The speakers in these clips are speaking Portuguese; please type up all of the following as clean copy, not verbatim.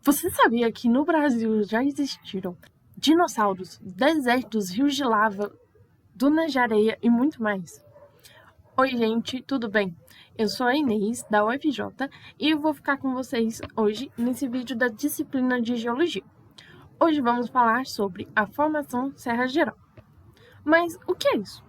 Você sabia que no Brasil já existiram dinossauros, desertos, rios de lava, dunas de areia e muito mais? Oi, gente, tudo bem? Eu sou a Inês, da UFJ, e eu vou ficar com vocês hoje nesse vídeo da disciplina de Geologia. Hoje vamos falar sobre a Formação Serra Geral. Mas o que é isso?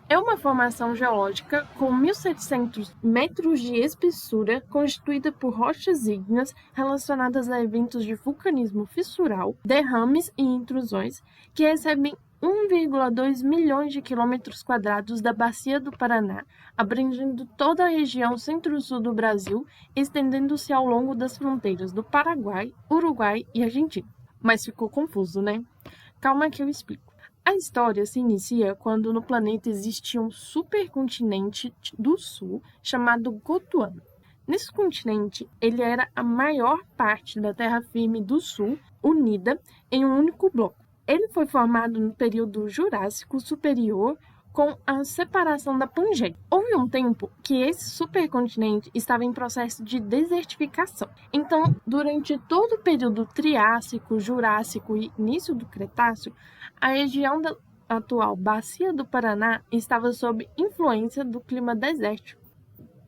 É uma formação geológica com 1.700 metros de espessura, constituída por rochas ígneas relacionadas a eventos de vulcanismo fissural, derrames e intrusões, que recebem 1,2 milhões de quilômetros quadrados da Bacia do Paraná, abrangendo toda a região centro-sul do Brasil, estendendo-se ao longo das fronteiras do Paraguai, Uruguai e Argentina. Mas ficou confuso, né? Calma que eu explico. A história se inicia quando no planeta existia um supercontinente do sul chamado Gondwana. Nesse continente, ele era a maior parte da terra firme do sul, unida em um único bloco. Ele foi formado no período Jurássico Superior com a separação da Pangeia. Houve um tempo que esse supercontinente estava em processo de desertificação. Então, durante todo o período Triássico, Jurássico e início do Cretáceo, a região da atual Bacia do Paraná estava sob influência do clima desértico,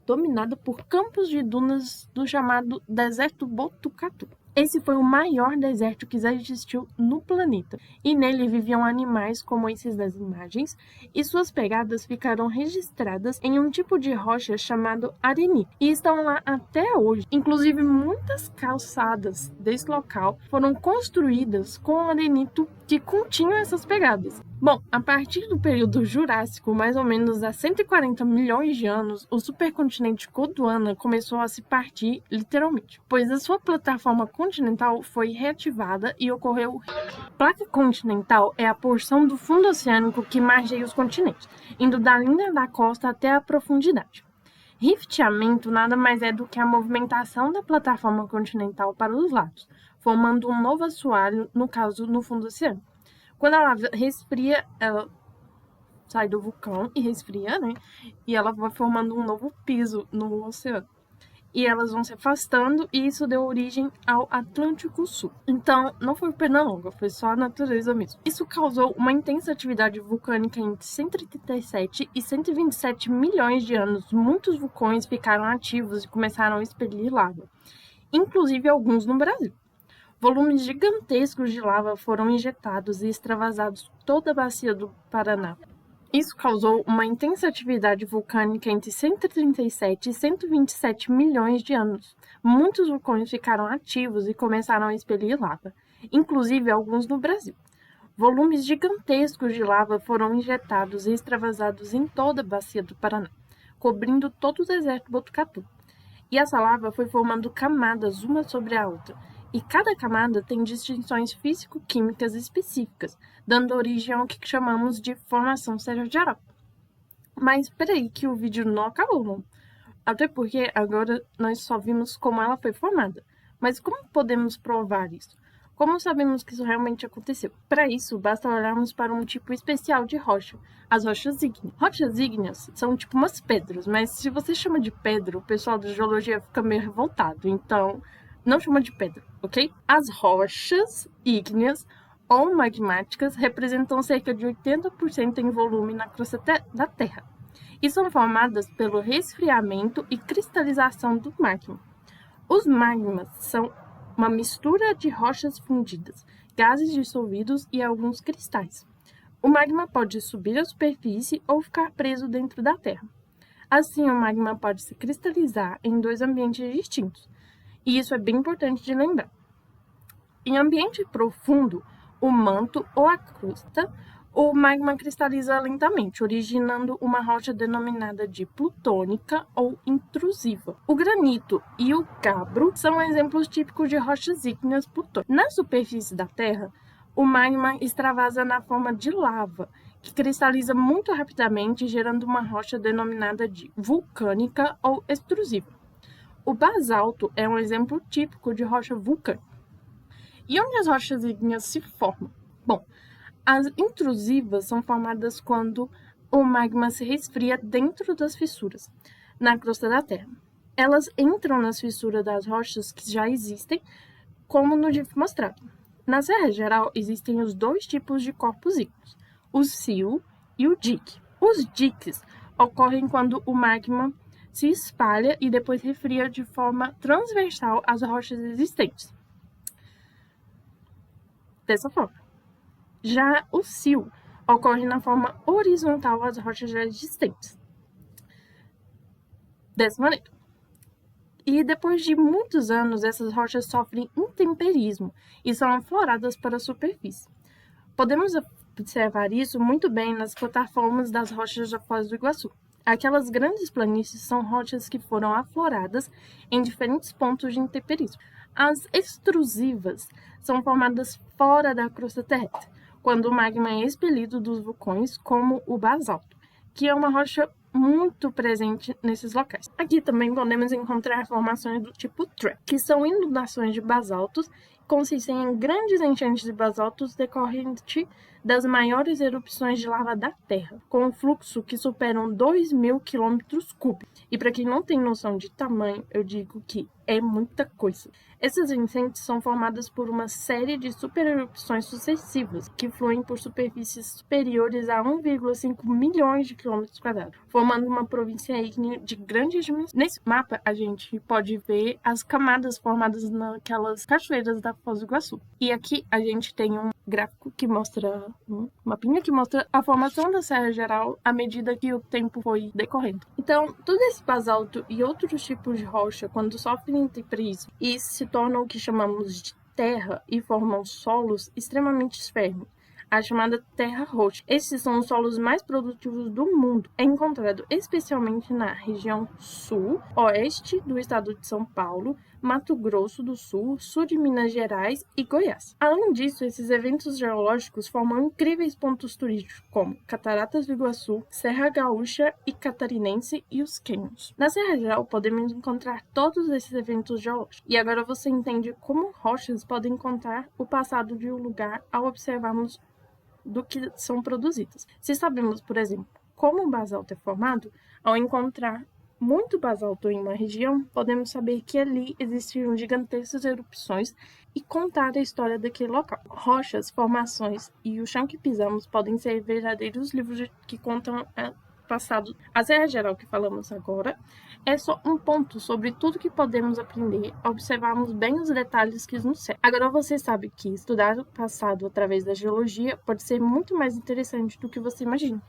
dominado por campos de dunas do chamado Deserto Botucatu. Esse foi o maior deserto que já existiu no planeta, e nele viviam animais como esses das imagens, e suas pegadas ficaram registradas em um tipo de rocha chamado arenito, e estão lá até hoje. Inclusive, muitas calçadas desse local foram construídas com arenito que continham essas pegadas. Bom, a partir do período Jurássico, mais ou menos há 140 milhões de anos, o supercontinente Gondwana começou a se partir literalmente, pois a sua plataforma continental foi reativada e ocorreu. Placa continental é a porção do fundo oceânico que margeia os continentes, indo da linha da costa até a profundidade. Rifteamento nada mais é do que a movimentação da plataforma continental para os lados, formando um novo assoalho, no caso, no fundo oceânico. Quando a lava resfria, ela sai do vulcão e resfria, né? E ela vai formando um novo piso no oceano. E elas vão se afastando, e isso deu origem ao Atlântico Sul. Então, não foi pernalonga, foi só a natureza mesmo. Isso causou uma intensa atividade vulcânica entre 137 e 127 milhões de anos. Muitos vulcões ficaram ativos e começaram a expelir lava, inclusive alguns no Brasil. Volumes gigantescos de lava foram injetados e extravasados por toda a bacia do Paraná. Isso causou uma intensa atividade vulcânica entre 137 e 127 milhões de anos. Muitos vulcões ficaram ativos e começaram a expelir lava, inclusive alguns no Brasil. Volumes gigantescos de lava foram injetados e extravasados em toda a bacia do Paraná, cobrindo todo o deserto Botucatu. E essa lava foi formando camadas uma sobre a outra, e cada camada tem distinções físico-químicas específicas, dando origem ao que chamamos de formação serra geral. Mas peraí que o vídeo não acabou, não. Até porque agora nós só vimos como ela foi formada. Mas como podemos provar isso? Como sabemos que isso realmente aconteceu? Para isso, basta olharmos para um tipo especial de rocha, as rochas ígneas. Rochas ígneas são tipo umas pedras, mas se você chama de pedra, o pessoal da geologia fica meio revoltado, então não chama de pedra, ok? As rochas ígneas ou magmáticas representam cerca de 80% em volume na crosta da Terra e são formadas pelo resfriamento e cristalização do magma. Os magmas são uma mistura de rochas fundidas, gases dissolvidos e alguns cristais. O magma pode subir à superfície ou ficar preso dentro da Terra. Assim, o magma pode se cristalizar em dois ambientes distintos, e isso é bem importante de lembrar. Em ambiente profundo, o manto ou a crosta, o magma cristaliza lentamente, originando uma rocha denominada de plutônica ou intrusiva. O granito e o gabbro são exemplos típicos de rochas ígneas plutônicas. Na superfície da Terra, o magma extravasa na forma de lava, que cristaliza muito rapidamente, gerando uma rocha denominada de vulcânica ou extrusiva. O basalto é um exemplo típico de rocha vulcânica. E onde as rochas ígneas se formam? Bom, as intrusivas são formadas quando o magma se resfria dentro das fissuras, na crosta da Terra. Elas entram nas fissuras das rochas que já existem como no GIF mostrado. Na Serra Geral, existem os dois tipos de corpos ígneos, o sil e o dique. Os diques ocorrem quando o magma se espalha e depois refria de forma transversal às rochas existentes. Dessa forma. Já o sil ocorre na forma horizontal às rochas já existentes. Dessa maneira. E depois de muitos anos, essas rochas sofrem intemperismo e são afloradas para a superfície. Podemos observar isso muito bem nas plataformas das rochas da Foz do Iguaçu. Aquelas grandes planícies são rochas que foram afloradas em diferentes pontos de intemperismo. As extrusivas são formadas fora da crosta terrestre, quando o magma é expelido dos vulcões, como o basalto, que é uma rocha muito presente nesses locais. Aqui também podemos encontrar formações do tipo trap, que são inundações de basaltos, consistem em grandes enchentes de basaltos decorrente das maiores erupções de lava da Terra, com um fluxo que superam 2.000 km3. E para quem não tem noção de tamanho, eu digo que é muita coisa. Essas enchentes são formadas por uma série de supererupções sucessivas, que fluem por superfícies superiores a 1,5 milhões de quilômetros quadrados, formando uma província ígnea de grandes dimensões. Nesse mapa, a gente pode ver as camadas formadas naquelas cachoeiras da Foz do Iguaçu. E aqui a gente tem um gráfico que mostra, um mapinha que mostra a formação da Serra Geral à medida que o tempo foi decorrendo. Então, todo esse basalto e outros tipos de rocha, quando sofrem intemperismo e se tornam o que chamamos de terra e formam solos extremamente férreos, a chamada terra roxa. Esses são os solos mais produtivos do mundo. É encontrado especialmente na região sul, oeste do estado de São Paulo, Mato Grosso do Sul, sul de Minas Gerais e Goiás. Além disso, esses eventos geológicos formam incríveis pontos turísticos, como Cataratas do Iguaçu, Serra Gaúcha e Catarinense e os cânions. Na Serra Geral, podemos encontrar todos esses eventos geológicos. E agora você entende como rochas podem contar o passado de um lugar ao observarmos do que são produzidas. Se sabemos, por exemplo, como o basalto é formado, ao encontrar muito basalto em uma região, podemos saber que ali existiram gigantescas erupções e contar a história daquele local. Rochas, formações e o chão que pisamos podem ser verdadeiros livros que contam o passado. A Serra Geral que falamos agora é só um ponto sobre tudo que podemos aprender ao observarmos bem os detalhes que nos cercam. Agora você sabe que estudar o passado através da geologia pode ser muito mais interessante do que você imagina.